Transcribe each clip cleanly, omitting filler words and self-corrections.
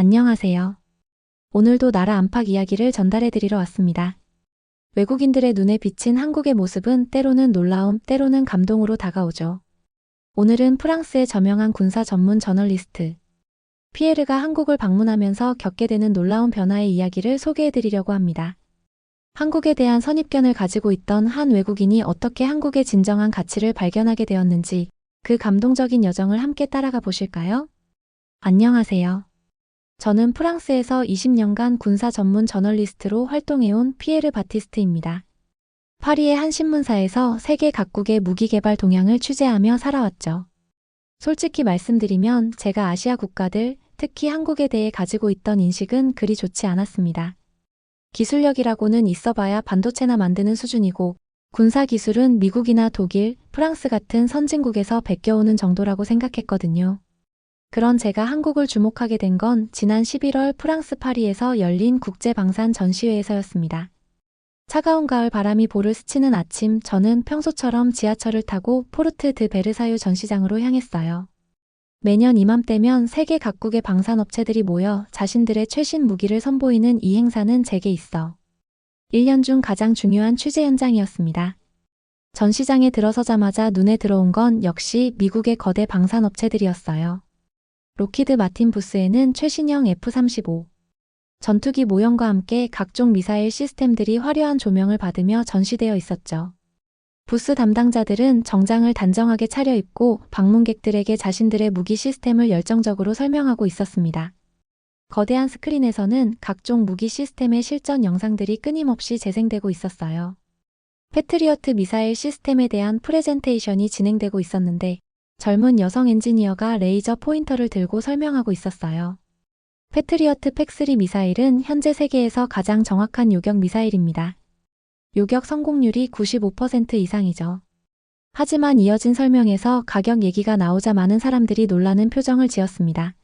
안녕하세요. 오늘도 나라 안팎 이야기를 전달해드리러 왔습니다. 외국인들의 눈에 비친 한국의 모습은 때로는 놀라움, 때로는 감동으로 다가오죠. 오늘은 프랑스의 저명한 군사 전문 저널리스트 피에르가 한국을 방문하면서 겪게 되는 놀라운 변화의 이야기를 소개해드리려고 합니다. 한국에 대한 선입견을 가지고 있던 한 외국인이 어떻게 한국의 진정한 가치를 발견하게 되었는지 그 감동적인 여정을 함께 따라가 보실까요? 안녕하세요. 저는 프랑스에서 20년간 군사 전문 저널리스트로 활동해온 피에르 바티스트입니다. 파리의 한 신문사에서 세계 각국의 무기 개발 동향을 취재하며 살아왔죠. 솔직히 말씀드리면 제가 아시아 국가들, 특히 한국에 대해 가지고 있던 인식은 그리 좋지 않았습니다. 기술력이라고는 있어봐야 반도체나 만드는 수준이고 군사 기술은 미국이나 독일, 프랑스 같은 선진국에서 베껴오는 정도라고 생각했거든요. 그런 제가 한국을 주목하게 된 건 지난 11월 프랑스 파리에서 열린 국제방산 전시회에서였습니다. 차가운 가을 바람이 볼을 스치는 아침, 저는 평소처럼 지하철을 타고 포르트 드 베르사유 전시장으로 향했어요. 매년 이맘때면 세계 각국의 방산업체들이 모여 자신들의 최신 무기를 선보이는 이 행사는 제게 있어 1년 중 가장 중요한 취재 현장이었습니다. 전시장에 들어서자마자 눈에 들어온 건 역시 미국의 거대 방산업체들이었어요. 록히드 마틴 부스에는 최신형 F-35 전투기 모형과 함께 각종 미사일 시스템들이 화려한 조명을 받으며 전시되어 있었죠. 부스 담당자들은 정장을 단정하게 차려입고 방문객들에게 자신들의 무기 시스템을 열정적으로 설명하고 있었습니다. 거대한 스크린에서는 각종 무기 시스템의 실전 영상들이 끊임없이 재생되고 있었어요. 패트리어트 미사일 시스템에 대한 프레젠테이션이 진행되고 있었는데 젊은 여성 엔지니어가 레이저 포인터를 들고 설명하고 있었어요. 패트리어트 팩3 미사일은 현재 세계에서 가장 정확한 요격 미사일입니다. 요격 성공률이 95% 이상이죠. 하지만 이어진 설명에서 가격 얘기가 나오자 많은 사람들이 놀라는 표정을 지었습니다.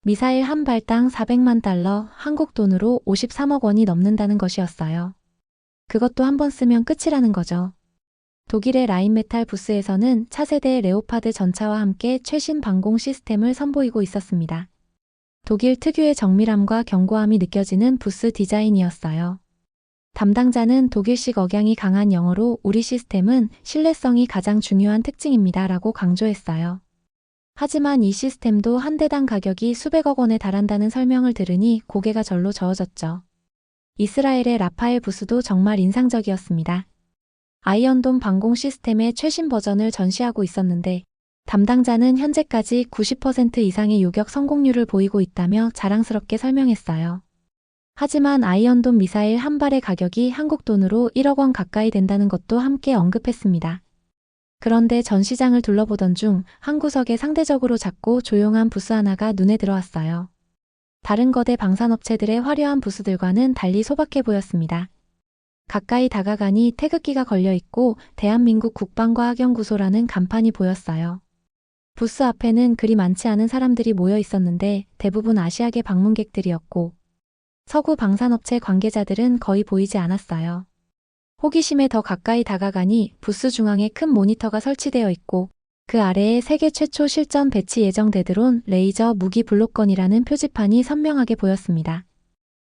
미사일 한 발당 400만 달러, 한국 돈으로 53억 원이 넘는다는 것이었어요. 그것도 한 번 쓰면 끝이라는 거죠. 독일의 라인메탈 부스에서는 차세대 레오파드 전차와 함께 최신 방공 시스템을 선보이고 있었습니다. 독일 특유의 정밀함과 견고함이 느껴지는 부스 디자인이었어요. 담당자는 독일식 억양이 강한 영어로 우리 시스템은 신뢰성이 가장 중요한 특징입니다 라고 강조했어요. 하지만 이 시스템도 한 대당 가격이 수백억 원에 달한다는 설명을 들으니 고개가 절로 저어졌죠. 이스라엘의 라파엘 부스도 정말 인상적이었습니다. 아이언돔 방공 시스템의 최신 버전을 전시하고 있었는데 담당자는 현재까지 90% 이상의 요격 성공률을 보이고 있다며 자랑스럽게 설명했어요. 하지만 아이언돔 미사일 한 발의 가격이 한국 돈으로 1억 원 가까이 된다는 것도 함께 언급했습니다. 그런데 전시장을 둘러보던 중 한 구석에 상대적으로 작고 조용한 부스 하나가 눈에 들어왔어요. 다른 거대 방산업체들의 화려한 부스들과는 달리 소박해 보였습니다. 가까이 다가가니 태극기가 걸려있고 대한민국 국방과학연구소라는 간판이 보였어요. 부스 앞에는 그리 많지 않은 사람들이 모여 있었는데 대부분 아시아계 방문객들이었고 서구 방산업체 관계자들은 거의 보이지 않았어요. 호기심에 더 가까이 다가가니 부스 중앙에 큰 모니터가 설치되어 있고 그 아래에 세계 최초 실전 배치 예정 대드론 레이저 무기 블록건이라는 표지판이 선명하게 보였습니다.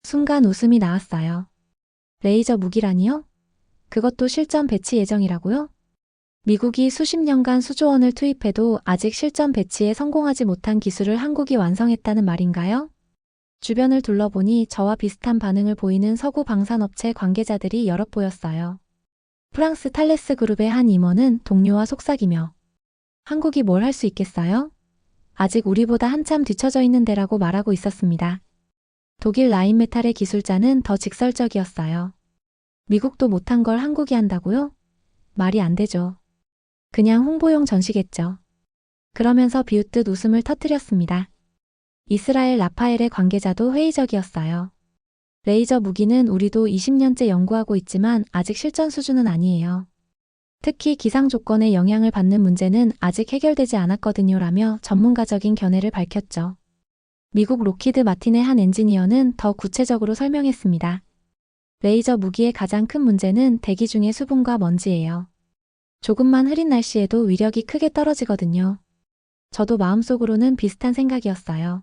순간 웃음이 나왔어요. 레이저 무기라니요? 그것도 실전 배치 예정이라고요? 미국이 수십 년간 수조 원을 투입해도 아직 실전 배치에 성공하지 못한 기술을 한국이 완성했다는 말인가요? 주변을 둘러보니 저와 비슷한 반응을 보이는 서구 방산업체 관계자들이 여럿 보였어요. 프랑스 탈레스 그룹의 한 임원은 동료와 속삭이며 한국이 뭘 할 수 있겠어요? 아직 우리보다 한참 뒤처져 있는 데라고 말하고 있었습니다. 독일 라인메탈의 기술자는 더 직설적이었어요. 미국도 못한 걸 한국이 한다고요? 말이 안 되죠. 그냥 홍보용 전시겠죠. 그러면서 비웃듯 웃음을 터뜨렸습니다. 이스라엘 라파엘의 관계자도 회의적이었어요. 레이저 무기는 우리도 20년째 연구하고 있지만 아직 실전 수준은 아니에요. 특히 기상 조건에 영향을 받는 문제는 아직 해결되지 않았거든요 라며 전문가적인 견해를 밝혔죠. 미국 록히드 마틴의 한 엔지니어는 더 구체적으로 설명했습니다. 레이저 무기의 가장 큰 문제는 대기 중의 수분과 먼지예요. 조금만 흐린 날씨에도 위력이 크게 떨어지거든요. 저도 마음속으로는 비슷한 생각이었어요.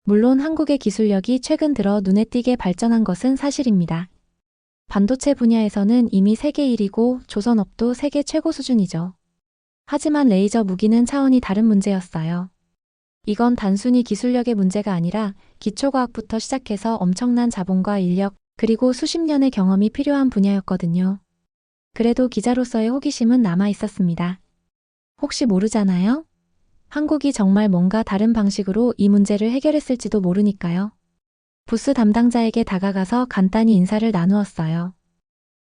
물론 한국의 기술력이 최근 들어 눈에 띄게 발전한 것은 사실입니다. 반도체 분야에서는 이미 세계 1위고 조선업도 세계 최고 수준이죠. 하지만 레이저 무기는 차원이 다른 문제였어요. 이건 단순히 기술력의 문제가 아니라 기초과학부터 시작해서 엄청난 자본과 인력, 그리고 수십 년의 경험이 필요한 분야였거든요. 그래도 기자로서의 호기심은 남아 있었습니다. 혹시 모르잖아요? 한국이 정말 뭔가 다른 방식으로 이 문제를 해결했을지도 모르니까요. 부스 담당자에게 다가가서 간단히 인사를 나누었어요.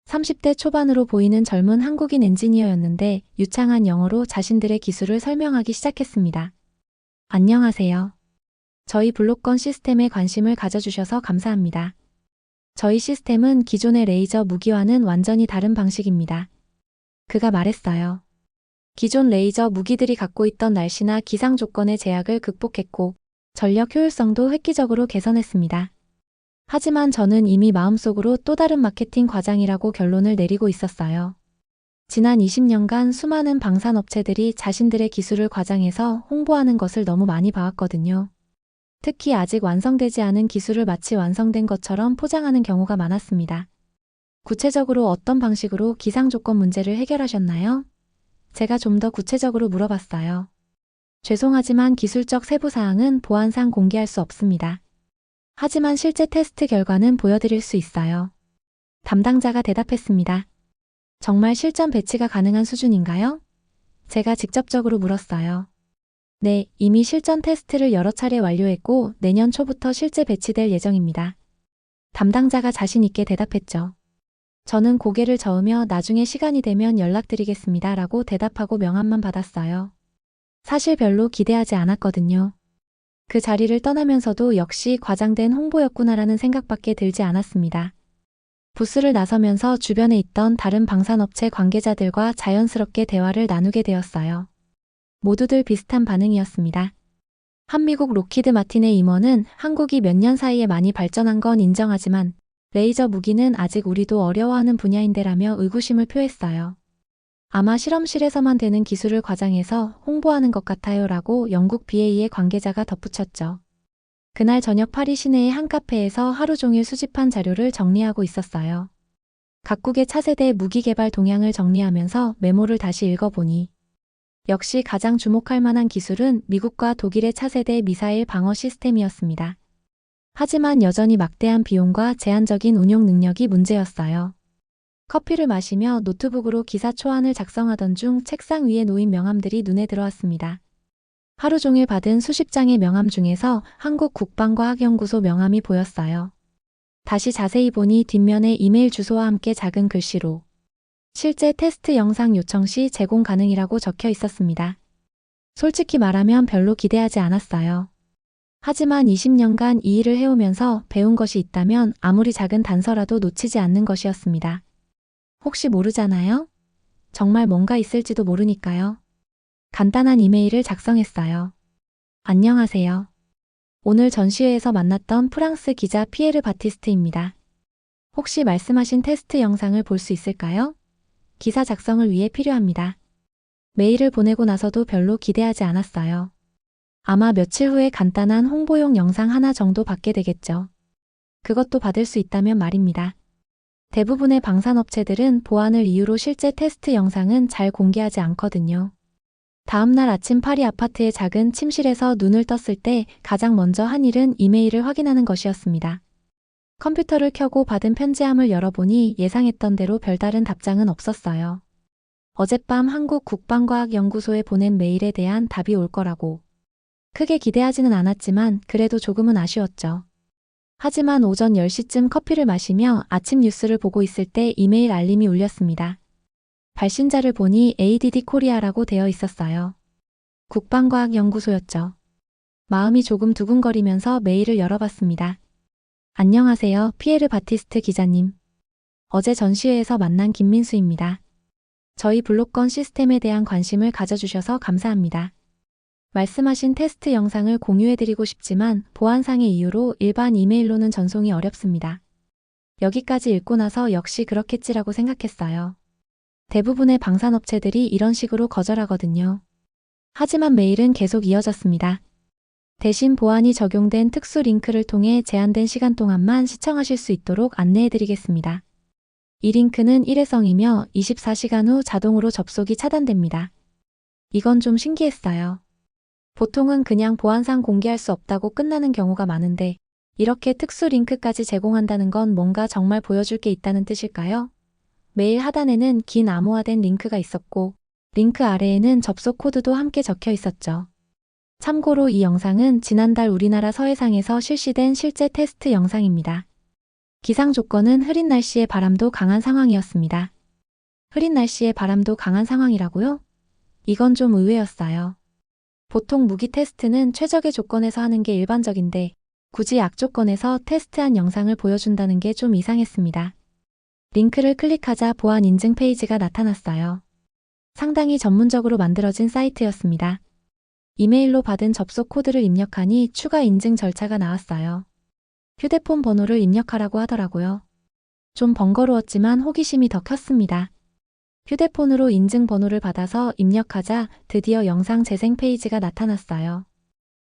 30대 초반으로 보이는 젊은 한국인 엔지니어였는데 유창한 영어로 자신들의 기술을 설명하기 시작했습니다. 안녕하세요. 저희 블록건 시스템에 관심을 가져주셔서 감사합니다. 저희 시스템은 기존의 레이저 무기와는 완전히 다른 방식입니다. 그가 말했어요. 기존 레이저 무기들이 갖고 있던 날씨나 기상 조건의 제약을 극복했고 전력 효율성도 획기적으로 개선했습니다. 하지만 저는 이미 마음속으로 또 다른 마케팅 과장이라고 결론을 내리고 있었어요. 지난 20년간 수많은 방산업체들이 자신들의 기술을 과장해서 홍보하는 것을 너무 많이 봐왔거든요. 특히 아직 완성되지 않은 기술을 마치 완성된 것처럼 포장하는 경우가 많았습니다. 구체적으로 어떤 방식으로 기상 조건 문제를 해결하셨나요? 제가 좀 더 구체적으로 물어봤어요. 죄송하지만 기술적 세부사항은 보안상 공개할 수 없습니다. 하지만 실제 테스트 결과는 보여드릴 수 있어요. 담당자가 대답했습니다. 정말 실전 배치가 가능한 수준인가요? 제가 직접적으로 물었어요. 네, 이미 실전 테스트를 여러 차례 완료했고 내년 초부터 실제 배치될 예정입니다. 담당자가 자신 있게 대답했죠. 저는 고개를 저으며 나중에 시간이 되면 연락드리겠습니다 라고 대답하고 명함만 받았어요. 사실 별로 기대하지 않았거든요. 그 자리를 떠나면서도 역시 과장된 홍보였구나라는 생각밖에 들지 않았습니다. 부스를 나서면서 주변에 있던 다른 방산업체 관계자들과 자연스럽게 대화를 나누게 되었어요. 모두들 비슷한 반응이었습니다. 한미국 로키드 마틴의 임원은 한국이 몇 년 사이에 많이 발전한 건 인정하지만 레이저 무기는 아직 우리도 어려워하는 분야인데라며 의구심을 표했어요. 아마 실험실에서만 되는 기술을 과장해서 홍보하는 것 같아요 라고 영국 BA의 관계자가 덧붙였죠. 그날 저녁 파리 시내의 한 카페에서 하루 종일 수집한 자료를 정리하고 있었어요. 각국의 차세대 무기 개발 동향을 정리하면서 메모를 다시 읽어보니 역시 가장 주목할 만한 기술은 미국과 독일의 차세대 미사일 방어 시스템이었습니다. 하지만 여전히 막대한 비용과 제한적인 운용 능력이 문제였어요. 커피를 마시며 노트북으로 기사 초안을 작성하던 중 책상 위에 놓인 명함들이 눈에 들어왔습니다. 하루 종일 받은 수십 장의 명함 중에서 한국 국방과학연구소 명함이 보였어요. 다시 자세히 보니 뒷면에 이메일 주소와 함께 작은 글씨로 실제 테스트 영상 요청 시 제공 가능이라고 적혀 있었습니다. 솔직히 말하면 별로 기대하지 않았어요. 하지만 20년간 이 일을 해오면서 배운 것이 있다면 아무리 작은 단서라도 놓치지 않는 것이었습니다. 혹시 모르잖아요? 정말 뭔가 있을지도 모르니까요. 간단한 이메일을 작성했어요. 안녕하세요. 오늘 전시회에서 만났던 프랑스 기자 피에르 바티스트입니다. 혹시 말씀하신 테스트 영상을 볼 수 있을까요? 기사 작성을 위해 필요합니다. 메일을 보내고 나서도 별로 기대하지 않았어요. 아마 며칠 후에 간단한 홍보용 영상 하나 정도 받게 되겠죠. 그것도 받을 수 있다면 말입니다. 대부분의 방산업체들은 보안을 이유로 실제 테스트 영상은 잘 공개하지 않거든요. 다음날 아침 파리 아파트의 작은 침실에서 눈을 떴을 때 가장 먼저 한 일은 이메일을 확인하는 것이었습니다. 컴퓨터를 켜고 받은 편지함을 열어보니 예상했던 대로 별다른 답장은 없었어요. 어젯밤 한국 국방과학연구소에 보낸 메일에 대한 답이 올 거라고. 크게 기대하지는 않았지만 그래도 조금은 아쉬웠죠. 하지만 오전 10시쯤 커피를 마시며 아침 뉴스를 보고 있을 때 이메일 알림이 울렸습니다. 발신자를 보니 ADD 코리아라고 되어 있었어요. 국방과학연구소였죠. 마음이 조금 두근거리면서 메일을 열어봤습니다. 안녕하세요, 피에르 바티스트 기자님. 어제 전시회에서 만난 김민수입니다. 저희 블록건 시스템에 대한 관심을 가져주셔서 감사합니다. 말씀하신 테스트 영상을 공유해드리고 싶지만 보안상의 이유로 일반 이메일로는 전송이 어렵습니다. 여기까지 읽고 나서 역시 그렇겠지라고 생각했어요. 대부분의 방산업체들이 이런 식으로 거절하거든요. 하지만 메일은 계속 이어졌습니다. 대신 보안이 적용된 특수 링크를 통해 제한된 시간 동안만 시청하실 수 있도록 안내해드리겠습니다. 이 링크는 일회성이며 24시간 후 자동으로 접속이 차단됩니다. 이건 좀 신기했어요. 보통은 그냥 보안상 공개할 수 없다고 끝나는 경우가 많은데 이렇게 특수 링크까지 제공한다는 건 뭔가 정말 보여줄 게 있다는 뜻일까요? 메일 하단에는 긴 암호화된 링크가 있었고 링크 아래에는 접속 코드도 함께 적혀 있었죠. 참고로 이 영상은 지난달 우리나라 서해상에서 실시된 실제 테스트 영상입니다. 기상 조건은 흐린 날씨에 바람도 강한 상황이었습니다. 흐린 날씨에 바람도 강한 상황이라고요? 이건 좀 의외였어요. 보통 무기 테스트는 최적의 조건에서 하는 게 일반적인데 굳이 악조건에서 테스트한 영상을 보여준다는 게 좀 이상했습니다. 링크를 클릭하자 보안 인증 페이지가 나타났어요. 상당히 전문적으로 만들어진 사이트였습니다. 이메일로 받은 접속 코드를 입력하니 추가 인증 절차가 나왔어요. 휴대폰 번호를 입력하라고 하더라고요. 좀 번거로웠지만 호기심이 더 컸습니다. 휴대폰으로 인증 번호를 받아서 입력하자 드디어 영상 재생 페이지가 나타났어요.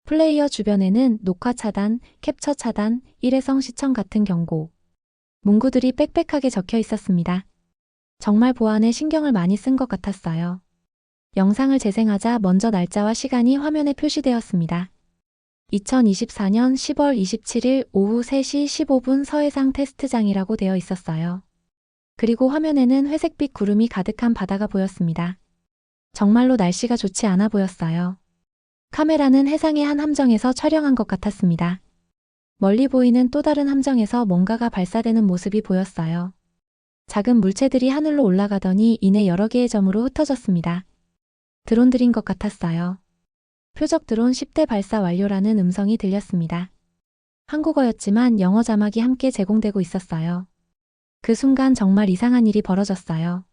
플레이어 주변에는 녹화 차단, 캡처 차단, 일회성 시청 같은 경고, 문구들이 빽빽하게 적혀 있었습니다. 정말 보안에 신경을 많이 쓴 것 같았어요. 영상을 재생하자 먼저 날짜와 시간이 화면에 표시되었습니다. 2024년 10월 27일 오후 3시 15분 서해상 테스트장이라고 되어 있었어요. 그리고 화면에는 회색빛 구름이 가득한 바다가 보였습니다. 정말로 날씨가 좋지 않아 보였어요. 카메라는 해상의 한 함정에서 촬영한 것 같았습니다. 멀리 보이는 또 다른 함정에서 뭔가가 발사되는 모습이 보였어요. 작은 물체들이 하늘로 올라가더니 이내 여러 개의 점으로 흩어졌습니다. 드론들인 것 같았어요. 표적 드론 10대 발사 완료라는 음성이 들렸습니다. 한국어였지만 영어 자막이 함께 제공되고 있었어요. 그 순간 정말 이상한 일이 벌어졌어요.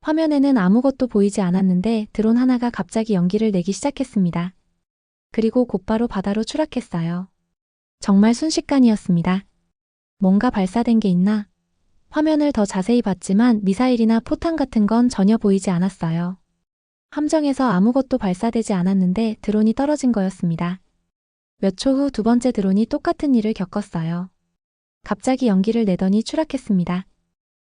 화면에는 아무것도 보이지 않았는데 드론 하나가 갑자기 연기를 내기 시작했습니다. 그리고 곧바로 바다로 추락했어요. 정말 순식간이었습니다. 뭔가 발사된 게 있나? 화면을 더 자세히 봤지만 미사일이나 포탄 같은 건 전혀 보이지 않았어요. 함정에서 아무것도 발사되지 않았는데 드론이 떨어진 거였습니다. 몇 초 후 두 번째 드론이 똑같은 일을 겪었어요. 갑자기 연기를 내더니 추락했습니다.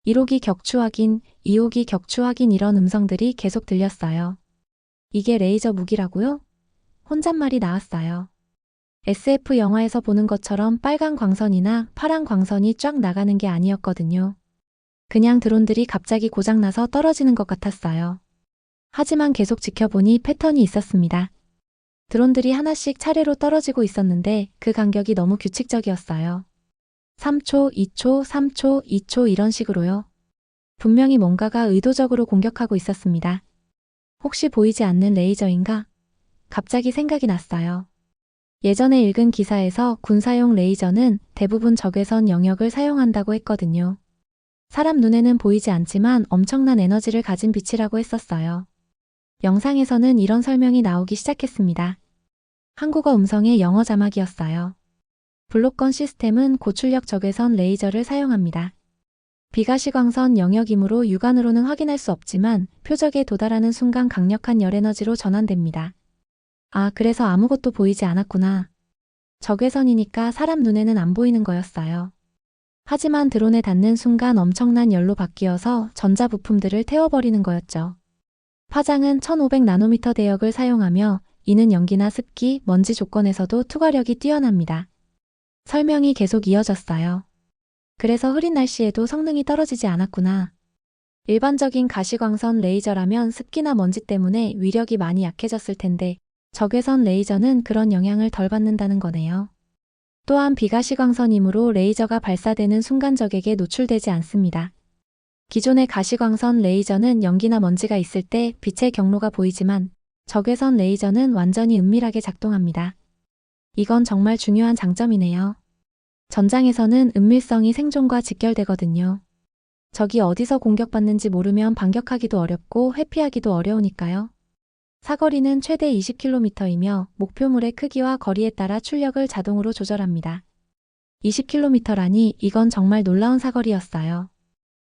1호기 격추 확인, 2호기 격추 확인 이런 음성들이 계속 들렸어요. 이게 레이저 무기라고요? 혼잣말이 나왔어요. SF 영화에서 보는 것처럼 빨간 광선이나 파란 광선이 쫙 나가는 게 아니었거든요. 그냥 드론들이 갑자기 고장나서 떨어지는 것 같았어요. 하지만 계속 지켜보니 패턴이 있었습니다. 드론들이 하나씩 차례로 떨어지고 있었는데 그 간격이 너무 규칙적이었어요. 3초, 2초, 3초, 2초 이런 식으로요. 분명히 뭔가가 의도적으로 공격하고 있었습니다. 혹시 보이지 않는 레이저인가? 갑자기 생각이 났어요. 예전에 읽은 기사에서 군사용 레이저는 대부분 적외선 영역을 사용한다고 했거든요. 사람 눈에는 보이지 않지만 엄청난 에너지를 가진 빛이라고 했었어요. 영상에서는 이런 설명이 나오기 시작했습니다. 한국어 음성의 영어 자막이었어요. 블록건 시스템은 고출력 적외선 레이저를 사용합니다. 비가시광선 영역이므로 육안으로는 확인할 수 없지만 표적에 도달하는 순간 강력한 열에너지로 전환됩니다. 아, 그래서 아무것도 보이지 않았구나. 적외선이니까 사람 눈에는 안 보이는 거였어요. 하지만 드론에 닿는 순간 엄청난 열로 바뀌어서 전자부품들을 태워버리는 거였죠. 파장은 1500나노미터 대역을 사용하며 이는 연기나 습기, 먼지 조건에서도 투과력이 뛰어납니다. 설명이 계속 이어졌어요. 그래서 흐린 날씨에도 성능이 떨어지지 않았구나. 일반적인 가시광선 레이저라면 습기나 먼지 때문에 위력이 많이 약해졌을 텐데 적외선 레이저는 그런 영향을 덜 받는다는 거네요. 또한 비가시광선이므로 레이저가 발사되는 순간 적에게 노출되지 않습니다. 기존의 가시광선 레이저는 연기나 먼지가 있을 때 빛의 경로가 보이지만 적외선 레이저는 완전히 은밀하게 작동합니다. 이건 정말 중요한 장점이네요. 전장에서는 은밀성이 생존과 직결되거든요. 적이 어디서 공격받는지 모르면 반격하기도 어렵고 회피하기도 어려우니까요. 사거리는 최대 20km이며 목표물의 크기와 거리에 따라 출력을 자동으로 조절합니다. 20km라니 이건 정말 놀라운 사거리였어요.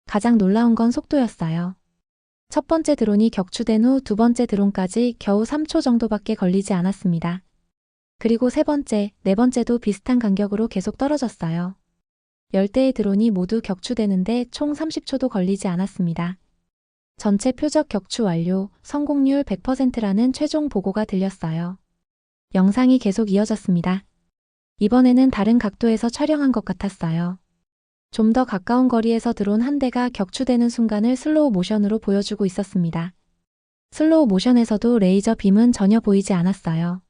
가장 놀라운 건 속도였어요. 첫 번째 드론이 격추된 후 두 번째 드론까지 겨우 3초 정도밖에 걸리지 않았습니다. 그리고 세 번째, 네 번째도 비슷한 간격으로 계속 떨어졌어요. 10대의 드론이 모두 격추되는데 총 30초도 걸리지 않았습니다. 전체 표적 격추 완료, 성공률 100%라는 최종 보고가 들렸어요. 영상이 계속 이어졌습니다. 이번에는 다른 각도에서 촬영한 것 같았어요. 좀 더 가까운 거리에서 드론 한 대가 격추되는 순간을 슬로우 모션으로 보여주고 있었습니다. 슬로우 모션에서도 레이저 빔은 전혀 보이지 않았어요.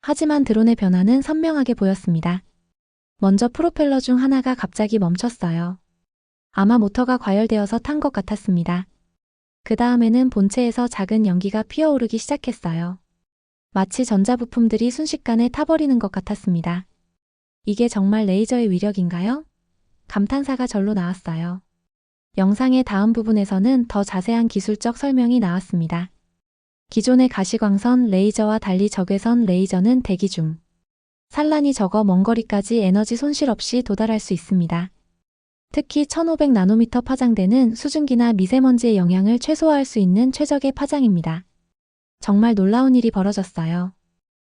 하지만 드론의 변화는 선명하게 보였습니다. 먼저 프로펠러 중 하나가 갑자기 멈췄어요. 아마 모터가 과열되어서 탄 것 같았습니다. 그 다음에는 본체에서 작은 연기가 피어오르기 시작했어요. 마치 전자부품들이 순식간에 타버리는 것 같았습니다. 이게 정말 레이저의 위력인가요? 감탄사가 절로 나왔어요. 영상의 다음 부분에서는 더 자세한 기술적 설명이 나왔습니다. 기존의 가시광선 레이저와 달리 적외선 레이저는 대기 중 산란이 적어 먼 거리까지 에너지 손실 없이 도달할 수 있습니다. 특히 1500나노미터 파장대는 수증기나 미세먼지의 영향을 최소화할 수 있는 최적의 파장입니다. 정말 놀라운 일이 벌어졌어요.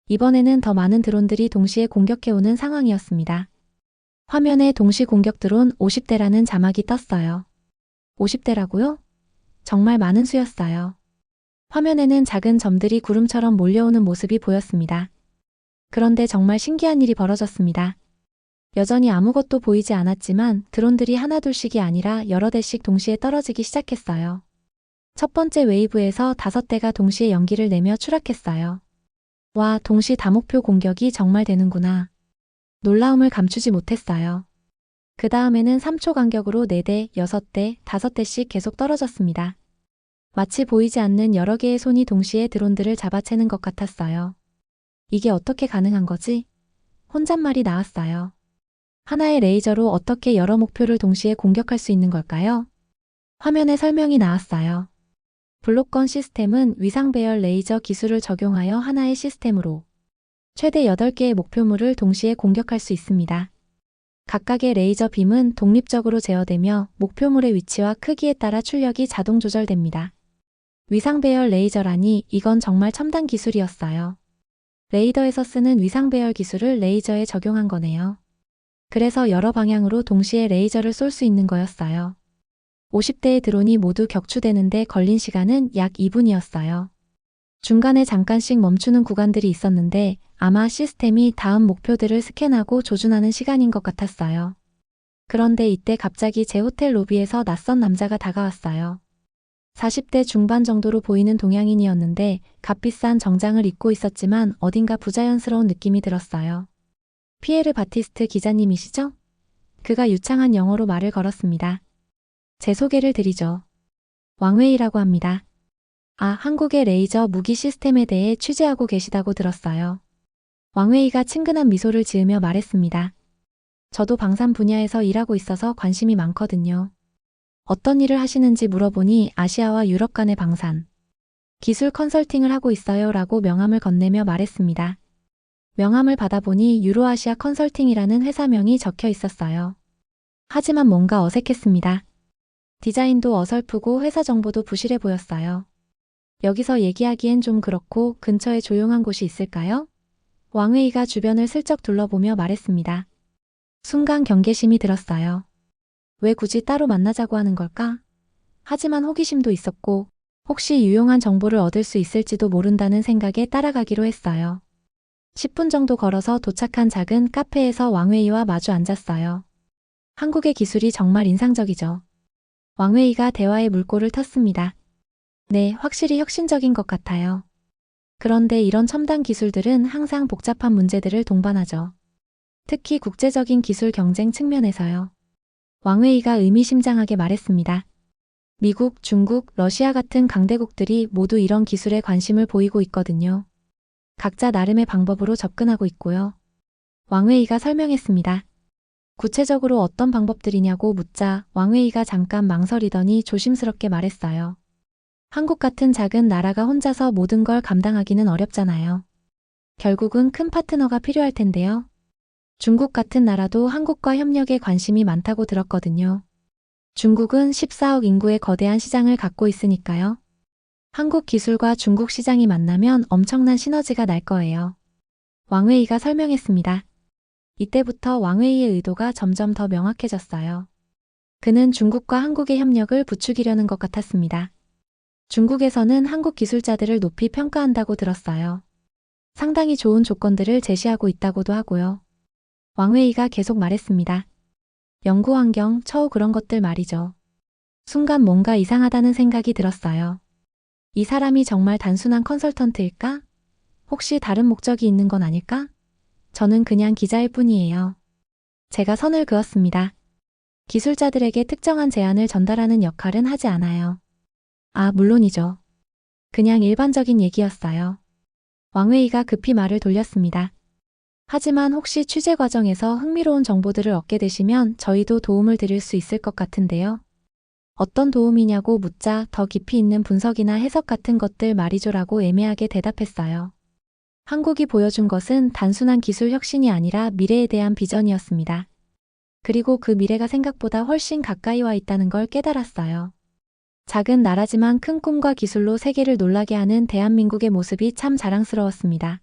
이번에는 더 많은 드론들이 동시에 공격해오는 상황이었습니다. 화면에 동시 공격 드론 50대라는 자막이 떴어요. 50대라고요? 정말 많은 수였어요. 화면에는 작은 점들이 구름처럼 몰려오는 모습이 보였습니다. 그런데 정말 신기한 일이 벌어졌습니다. 여전히 아무것도 보이지 않았지만 드론들이 하나둘씩이 아니라 여러 대씩 동시에 떨어지기 시작했어요. 첫 번째 웨이브에서 5대가 동시에 연기를 내며 추락했어요. 와, 동시 다목표 공격이 정말 되는구나. 놀라움을 감추지 못했어요. 그 다음에는 3초 간격으로 4대, 6대, 5대씩 계속 떨어졌습니다. 마치 보이지 않는 여러 개의 손이 동시에 드론들을 잡아채는 것 같았어요. 이게 어떻게 가능한 거지? 혼잣말이 나왔어요. 하나의 레이저로 어떻게 여러 목표를 동시에 공격할 수 있는 걸까요? 화면에 설명이 나왔어요. 블록건 시스템은 위상 배열 레이저 기술을 적용하여 하나의 시스템으로 최대 8개의 목표물을 동시에 공격할 수 있습니다. 각각의 레이저 빔은 독립적으로 제어되며 목표물의 위치와 크기에 따라 출력이 자동 조절됩니다. 위상 배열 레이저라니 이건 정말 첨단 기술이었어요. 레이더에서 쓰는 위상 배열 기술을 레이저에 적용한 거네요. 그래서 여러 방향으로 동시에 레이저를 쏠 수 있는 거였어요. 50대의 드론이 모두 격추되는데 걸린 시간은 약 2분이었어요. 중간에 잠깐씩 멈추는 구간들이 있었는데 아마 시스템이 다음 목표들을 스캔하고 조준하는 시간인 것 같았어요. 그런데 이때 갑자기 제 호텔 로비에서 낯선 남자가 다가왔어요. 40대 중반 정도로 보이는 동양인이었는데 값비싼 정장을 입고 있었지만 어딘가 부자연스러운 느낌이 들었어요. 피에르 바티스트 기자님이시죠? 그가 유창한 영어로 말을 걸었습니다. 제 소개를 드리죠. 왕웨이라고 합니다. 아, 한국의 레이저 무기 시스템에 대해 취재하고 계시다고 들었어요. 왕웨이가 친근한 미소를 지으며 말했습니다. 저도 방산 분야에서 일하고 있어서 관심이 많거든요. 어떤 일을 하시는지 물어보니 아시아와 유럽 간의 방산, 기술 컨설팅을 하고 있어요 라고 명함을 건네며 말했습니다. 명함을 받아보니 유로아시아 컨설팅이라는 회사명이 적혀 있었어요. 하지만 뭔가 어색했습니다. 디자인도 어설프고 회사 정보도 부실해 보였어요. 여기서 얘기하기엔 좀 그렇고 근처에 조용한 곳이 있을까요? 왕웨이가 주변을 슬쩍 둘러보며 말했습니다. 순간 경계심이 들었어요. 왜 굳이 따로 만나자고 하는 걸까? 하지만 호기심도 있었고 혹시 유용한 정보를 얻을 수 있을지도 모른다는 생각에 따라가기로 했어요. 10분 정도 걸어서 도착한 작은 카페에서 왕웨이와 마주 앉았어요. 한국의 기술이 정말 인상적이죠. 왕웨이가 대화의 물꼬를 텄습니다. 네, 확실히 혁신적인 것 같아요. 그런데 이런 첨단 기술들은 항상 복잡한 문제들을 동반하죠. 특히 국제적인 기술 경쟁 측면에서요. 왕웨이가 의미심장하게 말했습니다. 미국, 중국, 러시아 같은 강대국들이 모두 이런 기술에 관심을 보이고 있거든요. 각자 나름의 방법으로 접근하고 있고요. 왕웨이가 설명했습니다. 구체적으로 어떤 방법들이냐고 묻자 왕웨이가 잠깐 망설이더니 조심스럽게 말했어요. 한국 같은 작은 나라가 혼자서 모든 걸 감당하기는 어렵잖아요. 결국은 큰 파트너가 필요할 텐데요. 중국 같은 나라도 한국과 협력에 관심이 많다고 들었거든요. 중국은 14억 인구의 거대한 시장을 갖고 있으니까요. 한국 기술과 중국 시장이 만나면 엄청난 시너지가 날 거예요. 왕웨이가 설명했습니다. 이때부터 왕웨이의 의도가 점점 더 명확해졌어요. 그는 중국과 한국의 협력을 부추기려는 것 같았습니다. 중국에서는 한국 기술자들을 높이 평가한다고 들었어요. 상당히 좋은 조건들을 제시하고 있다고도 하고요. 왕웨이가 계속 말했습니다. 연구 환경, 처우 그런 것들 말이죠. 순간 뭔가 이상하다는 생각이 들었어요. 이 사람이 정말 단순한 컨설턴트일까? 혹시 다른 목적이 있는 건 아닐까? 저는 그냥 기자일 뿐이에요. 제가 선을 그었습니다. 기술자들에게 특정한 제안을 전달하는 역할은 하지 않아요. 아, 물론이죠. 그냥 일반적인 얘기였어요. 왕웨이가 급히 말을 돌렸습니다. 하지만 혹시 취재 과정에서 흥미로운 정보들을 얻게 되시면 저희도 도움을 드릴 수 있을 것 같은데요. 어떤 도움이냐고 묻자 더 깊이 있는 분석이나 해석 같은 것들 말이죠라고 애매하게 대답했어요. 한국이 보여준 것은 단순한 기술 혁신이 아니라 미래에 대한 비전이었습니다. 그리고 그 미래가 생각보다 훨씬 가까이 와 있다는 걸 깨달았어요. 작은 나라지만 큰 꿈과 기술로 세계를 놀라게 하는 대한민국의 모습이 참 자랑스러웠습니다.